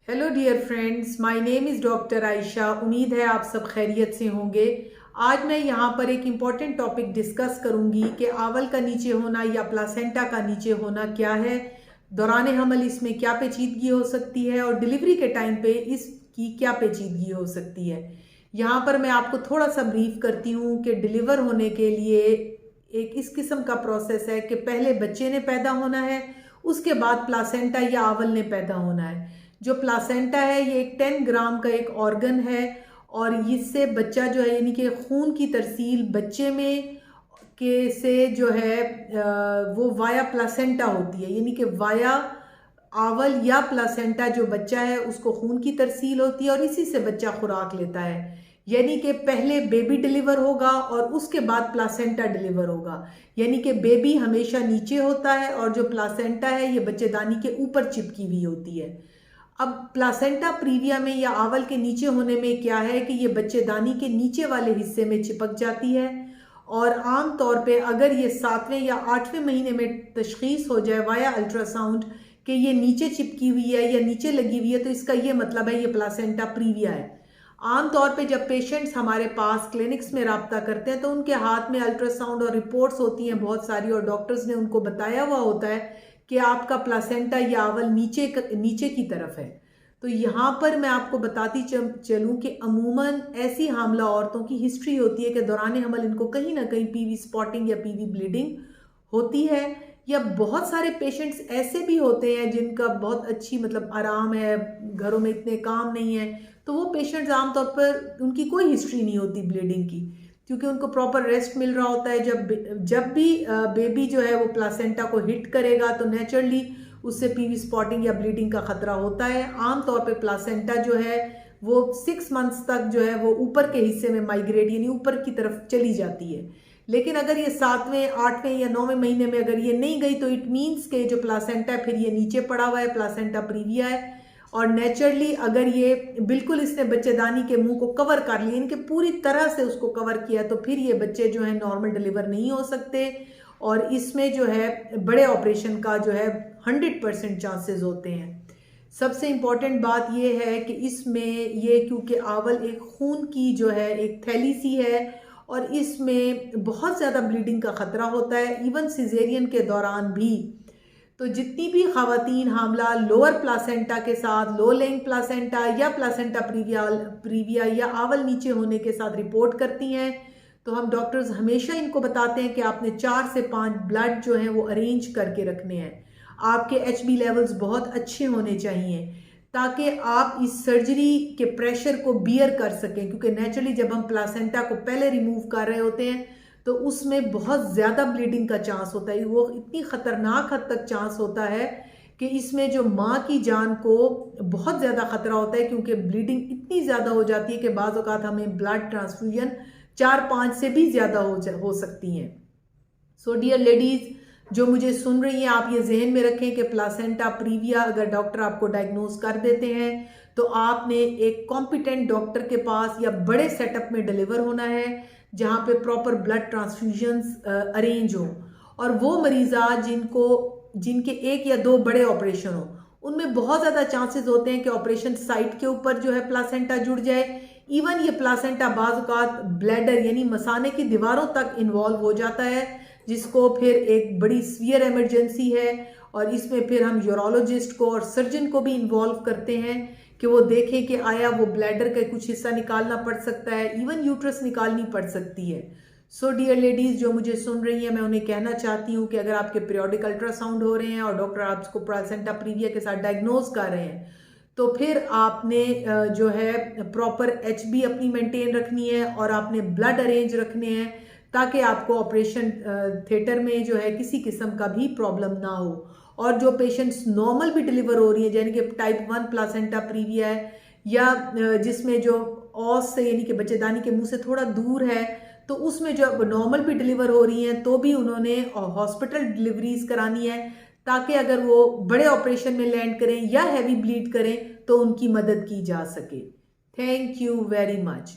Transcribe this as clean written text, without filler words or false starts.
Hello dear friends, my name is doctor Ayesha. उम्मीद है आप सब खैरियत से होंगे। आज मैं यहाँ पर एक इम्पॉर्टेंट टॉपिक डिस्कस करूँगी कि आंवल का नीचे होना या प्लासेंटा का नीचे होना क्या है, दौरान हमल इसमें क्या पेचीदगी हो सकती है और डिलीवरी के टाइम पे इसकी क्या पेचीदगी हो सकती है। यहाँ पर मैं आपको थोड़ा सा ब्रीफ करती हूँ कि डिलीवर होने के लिए एक इस किस्म का प्रोसेस है कि पहले बच्चे ने पैदा होना है, उसके बाद प्लासेंटा या आंवल ने पैदा होना है। जो प्लासेंटा है ये एक 10 ग्राम का एक ऑर्गन है और इससे बच्चा जो है यानी कि खून की तरसील बच्चे में के से जो है वो वाया प्लासेंटा होती है, यानी कि वाया आंवल या प्लासेंटा जो बच्चा है उसको खून की तरसील होती है और इसी से बच्चा खुराक लेता है। यानी कि पहले बेबी डिलीवर होगा और उसके बाद प्लासेंटा डिलीवर होगा। यानी कि बेबी हमेशा नीचे होता है और जो प्लासेंटा है ये बच्चेदानी के ऊपर चिपकी हुई होती है। अब प्लासेंटा प्रीविया में या आंवल के नीचे होने में क्या है कि ये बच्चेदानी के नीचे वाले हिस्से में चिपक जाती है और आम तौर पे अगर ये 7वें या 8वें महीने में तशखीस हो जाए वाया अल्ट्रासाउंड कि ये नीचे चिपकी हुई है या नीचे लगी हुई है, तो इसका ये मतलब है ये प्लासेंटा प्रीविया है। आम तौर पे जब पेशेंट्स हमारे पास क्लिनिक्स में रब्ता करते हैं तो उनके हाथ में अल्ट्रासाउंड और रिपोर्ट्स होती हैं बहुत सारी और डॉक्टर्स ने उनको बताया हुआ होता है कि आपका प्लासेंटा या आंवल नीचे की तरफ है। तो यहाँ पर मैं आपको बताती चलूँ कि अमूमन ऐसी हामला औरतों की हिस्ट्री होती है कि दौरान हमल इनको कहीं ना कहीं पीवी स्पॉटिंग या पीवी ब्लीडिंग होती है, या बहुत सारे पेशेंट्स ऐसे भी होते हैं जिनका बहुत अच्छी मतलब आराम है, घरों में इतने काम नहीं है, तो वो पेशेंट्स आमतौर पर उनकी कोई हिस्ट्री नहीं होती ब्लीडिंग की, क्योंकि उनको प्रॉपर रेस्ट मिल रहा होता है। जब भी बेबी जो है वो प्लासेंटा को हिट करेगा तो नेचुरली उससे पीवी स्पॉटिंग या ब्लीडिंग का खतरा होता है। आमतौर पे प्लासेंटा जो है वो 6 मंथ्स तक जो है वो ऊपर के हिस्से में माइग्रेट यानी ऊपर की तरफ चली जाती है। लेकिन अगर ये 7वें 8वें या 9वें महीने में अगर ये नहीं गई तो इट मीन्स के जो प्लासेंटा है फिर ये नीचे पड़ा हुआ है, प्लासेंटा प्रीविया है। और नेचुरली अगर ये बिल्कुल इसने बच्चेदानी के मुंह को कवर कर लिया, इनके पूरी तरह से उसको कवर किया, तो फिर ये बच्चे जो है नॉर्मल डिलीवर नहीं हो सकते और इसमें जो है बड़े ऑपरेशन का जो है 100% चांसेस होते हैं। सबसे इम्पॉर्टेंट बात यह है कि इसमें ये क्योंकि आंवल एक खून की जो है एक थैली सी है और इसमें बहुत ज़्यादा ब्लीडिंग का खतरा होता है इवन सिजेरियन के दौरान भी। तो जितनी भी ख़वातीन हामला लोअर प्लासेंटा के साथ, लो लेइंग प्लासेंटा या प्लासेंटा प्रीविया या आंवल नीचे होने के साथ रिपोर्ट करती हैं, तो हम डॉक्टर्स हमेशा इनको बताते हैं कि आपने 4 से 5 ब्लड जो हैं वो अरेंज करके रखने हैं। आपके HB लेवल्स बहुत अच्छे होने चाहिए ताकि आप इस सर्जरी के प्रेशर को बियर कर सकें, क्योंकि नेचुरली जब हम प्लासेंटा को पहले रिमूव कर रहे होते हैं तो उसमें बहुत ज़्यादा ब्लीडिंग का चांस होता है। वो इतनी ख़तरनाक हद तक चांस होता है कि इसमें जो माँ की जान को बहुत ज़्यादा ख़तरा होता है, क्योंकि ब्लीडिंग इतनी ज़्यादा हो जाती है कि बाज़ औक़ात हमें ब्लड ट्रांसफ्यूजन 4-5 से भी ज़्यादा हो सकती हैं। सो डियर लेडीज़ जो मुझे सुन रही हैं, आप ये जहन में रखें कि प्लासेंटा प्रीविया अगर डॉक्टर आपको डायग्नोज कर देते हैं तो आपने एक कॉम्पिटेंट डॉक्टर के पास या बड़े सेटअप में डिलीवर होना है जहाँ पे प्रॉपर ब्लड ट्रांसफ्यूजन्स अरेंज हो, और वो मरीज़ा जिनके 1 या 2 बड़े ऑपरेशन हो उनमें बहुत ज़्यादा चांसेस होते हैं कि ऑपरेशन साइट के ऊपर जो है प्लासेंटा जुड़ जाए। इवन ये प्लासेंटा बाज़ औक़ात ब्लैडर यानी मसाने की दीवारों तक इन्वॉल्व हो जाता है, जिसको फिर एक बड़ी सीवियर इमरजेंसी है और इसमें फिर हम यूरोलॉजिस्ट को और सर्जन को भी इन्वॉल्व करते हैं कि वो देखें कि आया वो ब्लैडर का कुछ हिस्सा निकालना पड़ सकता है, इवन यूट्रस निकालनी पड़ सकती है। सो डियर लेडीज़ जो मुझे सुन रही हैं, मैं उन्हें कहना चाहती हूँ कि अगर आपके पीरियोडिक अल्ट्रासाउंड हो रहे हैं और डॉक्टर आपको प्लासेंटा प्रीविया के साथ डायग्नोज कर रहे हैं तो फिर आपने जो है प्रॉपर HB अपनी मेंटेन रखनी है और आपने ब्लड अरेंज रखने हैं ताकि आपको ऑपरेशन थिएटर में जो है किसी किस्म का भी प्रॉब्लम ना हो। और जो पेशेंट्स नॉर्मल भी डिलीवर हो रही हैं यानी कि टाइप 1 प्लासेंटा प्रीविया है या जिसमें जो ऑस से यानी कि बच्चेदानी के मुंह से थोड़ा दूर है, तो उसमें जो नॉर्मल भी डिलीवर हो रही हैं तो भी उन्होंने हॉस्पिटल डिलीवरीज करानी है ताकि अगर वो बड़े ऑपरेशन में लैंड करें या हैवी ब्लीड करें तो उनकी मदद की जा सके। Thank you very much.